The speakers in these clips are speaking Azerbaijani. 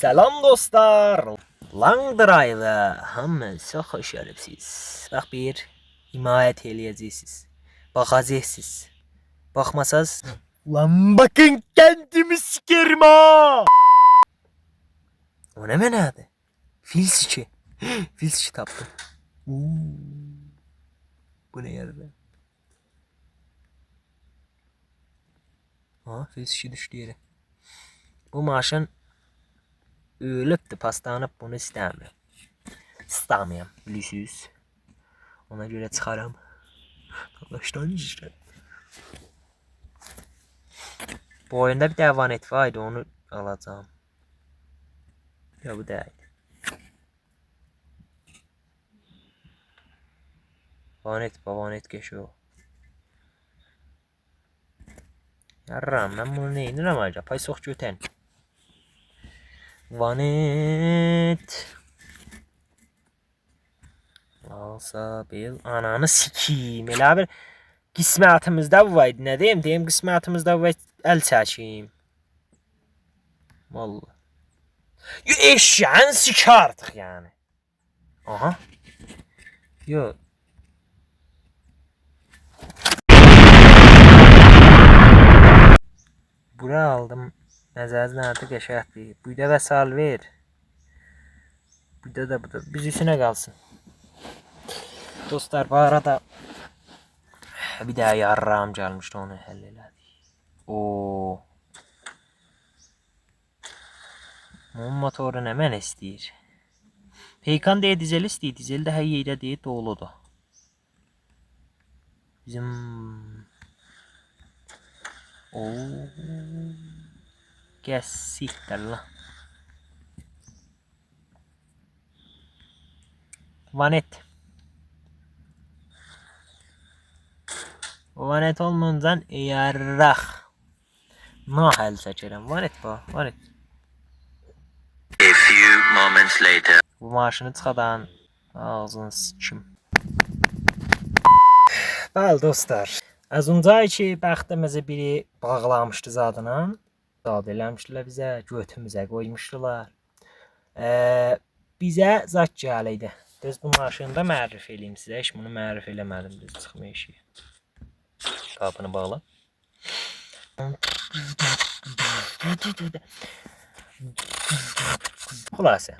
Selam dostlar. Long Drive'a hamınız xoş gəlibsiz. Bax bir himayət eləyəcəksiniz. Baxacaqsınız. Baxmasaz lan bakın kendimi sikerim ha. O ne mənadır? Fil siki. Fil siki tapdım. Bu ne yerde? Ha, fil siki düştü yere. Bu maşın ölübdür, paslanıb, bunu istəmirəm. İstəmirəm, bilirsiniz. Ona görə çıxaram. Dalaşdan işte. Bu oyunda bir də vanet vardı, onu alacağım. Ya bu deyil. Vanet geçiyor. Yarram, ben bunu neyinirəm acaba? Pay sox götən. Vanet. Alsa bil ananı sikiyim. Elə bir qismətimizdə bu var idi. Nə deyim? Deyim qismətimizdə bu var. Əl çəkeyim. Vallahi. Eşyan sik artıq yəni. Aha. Yo. Bura aldım. Nəzərinizə artıq qəşəngdir. Buyda və sal ver. Buyda da bu da. Biz üstünə qalsın. Dostlar, bu arada bir daha yarrağım gəlmişdi, onu həll elədik. Oo. Bunun motoru nə mən istəyir? Peykan deyə dizel istəyir. Dizel də hər yerdə deyə doludur. Bizim... Oo. Gəs siktir la. Vanet. Vanet olmayınca yarraq. Nahəl çəkirəm. Vanet bu. Vanet. A few moments later. Bu maşını çıxadan ağzını sikim. Bəli dostlar. Az öncə ki bəxtimizə biri bağlamışdı zadına. Zad eləmişdilər bizə, götümüzə qoymuşdular. Bizə zat gəliydi. Düz bu maşını da mərif eləyim sizə. Heç bunu mərif eləmədim, düz çıxma işi. Qapını bağla. Xülasə.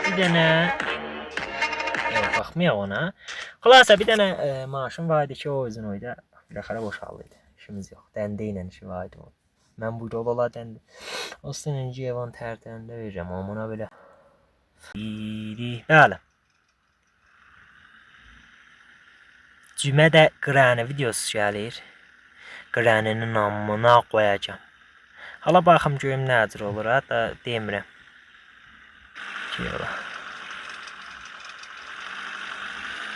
Bir dənə baxmayaq ona. Xülasə bir dənə maşın var idi ki, o özün oyda biləxərə boşaldıydı. İşimiz yox. Dəndə ilə işi var idi onun. Mən burada ola dəndə. Aslında necə evan tərtəndə verəcəm. Amına belə. Bəli. Cümə də qrani videosu gəlir. Qraninin amına qoyacağam. Hala baxım görüm nə acır olur, hətta demirəm. Ki ola.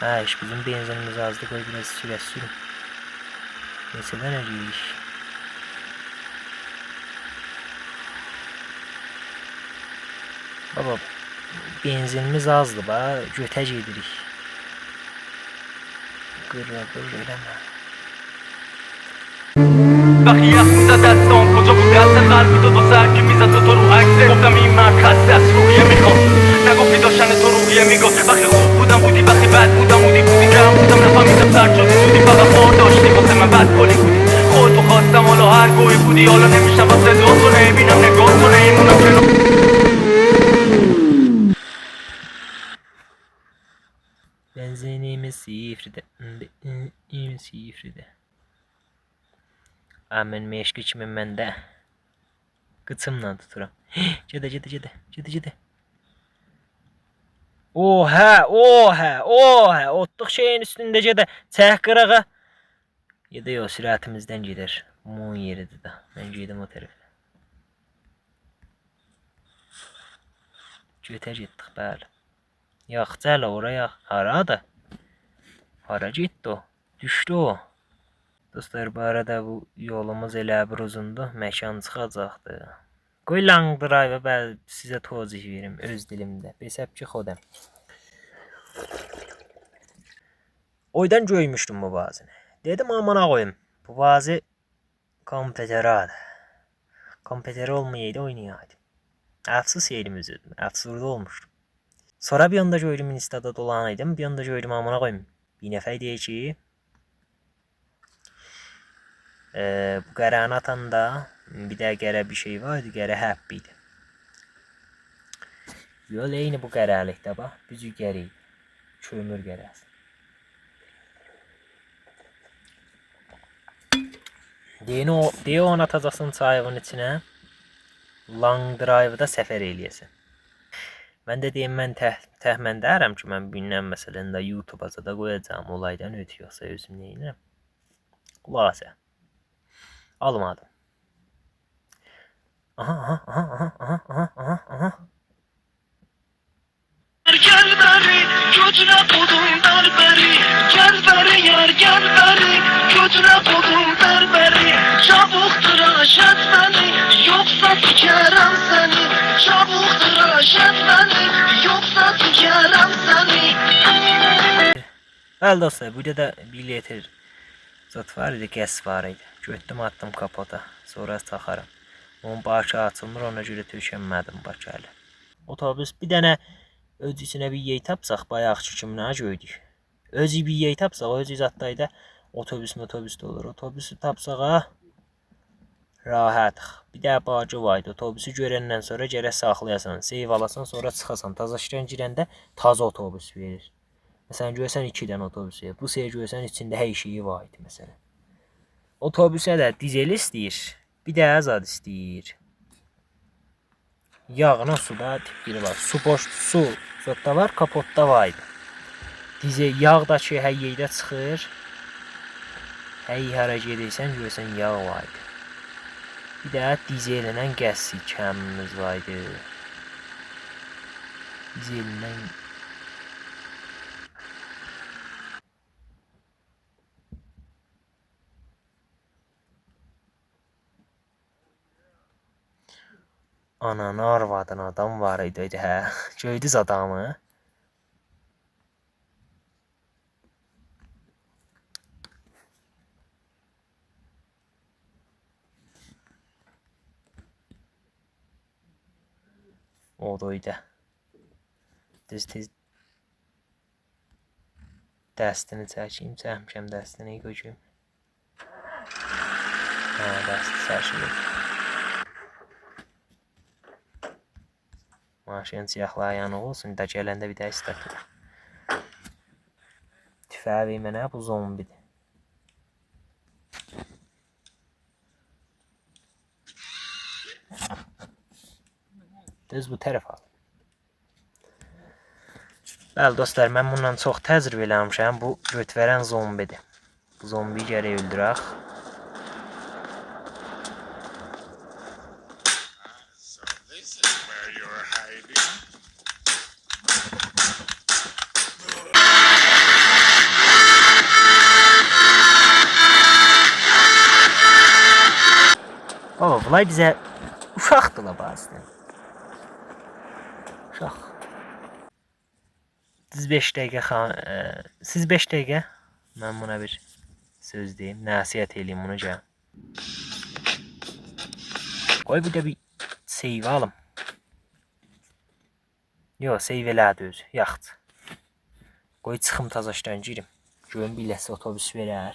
Ha, iş bizim benzinimiz azdı, qoy biraz sürüm. Mesela ne iş? Baba, benzinimiz azdı ba, götə gedirik. Qırra eləmə. وقتی میزد دستام کجا بود دست قلبی تو با سرکی میزد تو رو عکسه گفتم این مرد خسته از روحیه میخواد نگفتی داشتن تو روحیه میگفت وقتی خوب بودم بودی وقتی بد بودم بودی کم بودم نفهمیدم سرد شدی بودی فقط خور داشتی واسه من بد کلی بودی خودتو خواستم حالا هر گوهی بودی حالا نمیشم با صدا تو نمیبینم نگاه تو نمیمونم کنار Benzinimiz sifrdə. Sifrdə. Amen meşki kimi məndə qıçımla tuturam. Gedə. Oha. Otluq şeyin üstündə gedə. Çək qırağa. Gedə o sürətimizdən gedər. Mun yeridir də. Mən gedim o tərəfə. Götə getdik bəli. Yox, gəl oraya. Haradır? Hara getdi o? Düşdü o. Dostlar, bu arada bu yolumuz elə bir uzundur. Məkan çıxacaqdı. Qoy long drive və sizə tozih verim öz dilimdə. Besəb ki xodəm. Oydan göymüşdüm bu bazını. Dedim amına qoyum. Bu bazı kompüteradır. Kompüteri olmayaydı oynayaydı. Əfsus yerim üzüldüm. Əfsurda olmuşdum. Sonra bir anda gördüm Insta'da dolanaydım. Bir anda gördüm amına koyayım. Bir nəfər deyir ki, bu qərəni atanda bir də qərə bir şey vardı. Qərə happy idi. Yol eyni bu qərəlikdə bax. Büzü gəri. Kömür qərəsi. Deyə onu atacaqsın çayığın içinə. Long drive-da səfər eləyəsən. Mən də deyim, mən təxmindərəm ki, mən gündən məsələn də YouTube-a da qoyacağım olaydan ötü yoxsa özüm neyinirəm. Xülasə. Almadım. Aha. Gel beri, götüne kodum berberi. Gel beri yar, gel beri, götüne kodum berberi. Çabuk tıraş et beni, yoksa sikerim seni. Çabuk tıraş et beni, yoksa sikerim seni. Bəli dostlar, burada da bir litr zat var idi, qəs var idi. Götdüm, attım kapota. Sonra taxaram. Onun başı açılmır, ona görə tökənmədim başı hələ. Otobüs bir dənə öz içinə bir yey tapsaq, bayaqçı kimlə gördük. Özü bir yey tapsaq, özü zatdaydı. Otobüs də olur. Otobüsü tapsaq, rahatıq. Bir də bacı var idi. Otobüsü görəndən sonra gərək saxlayasan, seyv alasan, sonra çıxasan. Tazaşdan girəndə taza otobüs verir. Məsələn, görsən 2 dənə otobüs verir. Bu sefer görsən içində hər şeyi var idi məsələn. Otobüsə də dizel istəyir, bir də azad istəyir. Yağına suda tipleri var. Su boş, su zotda var, kapotda var idi. Dizel yağdakı hər yerdə çıxır. Hər hara gedirsən görsən yağ var idi. Bir də dizellə qəs kəmimiz var idi. Dizellə ananı arvadın adam var idi, hə. Gördünüz adamı? O da idi. Tez dəstini çəkeyim, çəkmişəm dəstini qoyayım. Hə, dəsti çəkilib. Maşın siyahlar yanıq olsun, da gələndə bir də istatır. Tüfəyi mənə bu zombidir. Düz bu tərəf al. Bəli dostlar, mən bundan çox təcrübə eləmişəm. Bu göt verən zombidir. Bu zombiyi gərək öldürək. Baba, bunlar bizə uşaqdırlar bazıdan. Uşaq. Siz 5 dəqiqə mən buna bir söz deyim, nəsihət eləyim bunu gəl. Qoy bir də bir seyv alım. Yox, seyv elədi özü, yaxdı. Qoy çıxım tazaşdan girim. Görüm biləsi otobüs verər.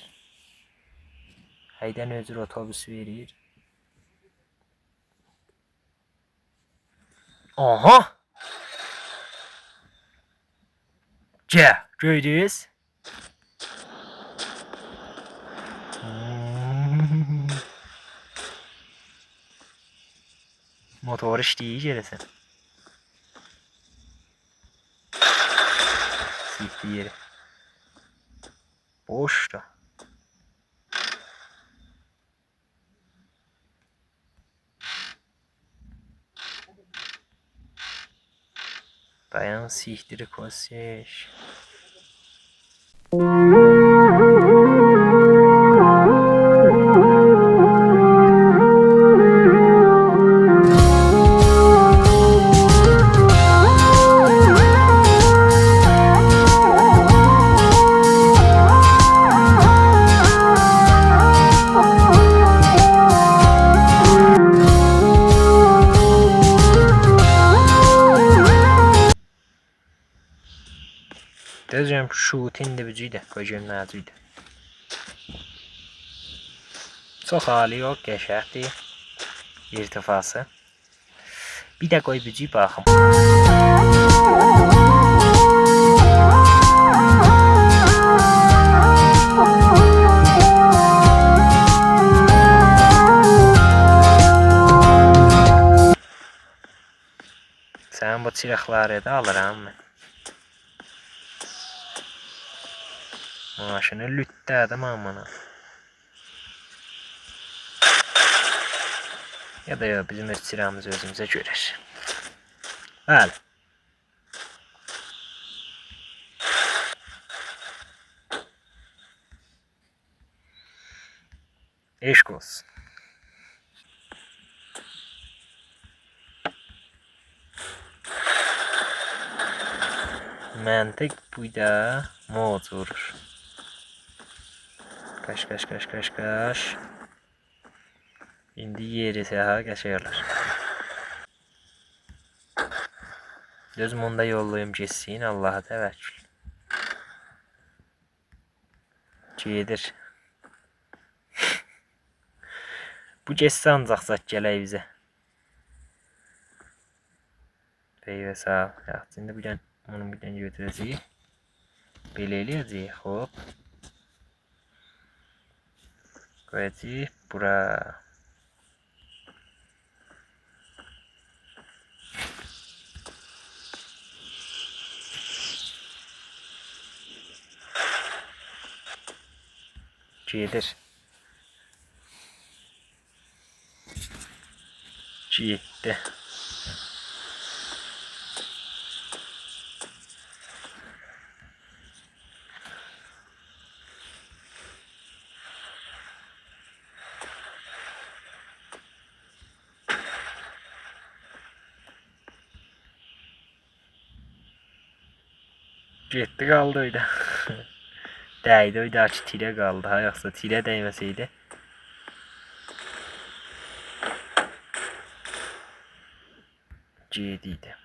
Həydən özür otobüs verir. Aha! Gördünüz? Motor işləyir gələsən. Sifti yeri. Boşda. Dayan siktiri kosiş. Deyəcəm shooting de bücüydü. Qoyacağım nəcüydü. Çox ali yox, qəşəngdir. İrtifası. Bir də qoy bücüy baxım. Sənin bu çıraqları da alıram mən. Maşını lütdədim amına. Ya da yox, bizim öz çırağımızı özümüzə görər. Bəli. Eşq olsun. Məntiq buyda moc vurur. Qaş. İndi yeri səha qəşəyirlər. Gözüm onda yollayım geçsin, Allah'a təvəkkül. Gedir. Bu geçsə ancaq zat gələk bizə. Beyvə sağ ol. Yaxşı, indi bir dənə onu bir dənə götürəcəyik. Belə eləyəcəyik, hop. Qoyacağıq bura. Gedir. Getdi. Getdi qaldı öyle. Dəydi öyle açı tirə qaldı. Ha yoxsa tirə dəyməsəydi. Gediydi.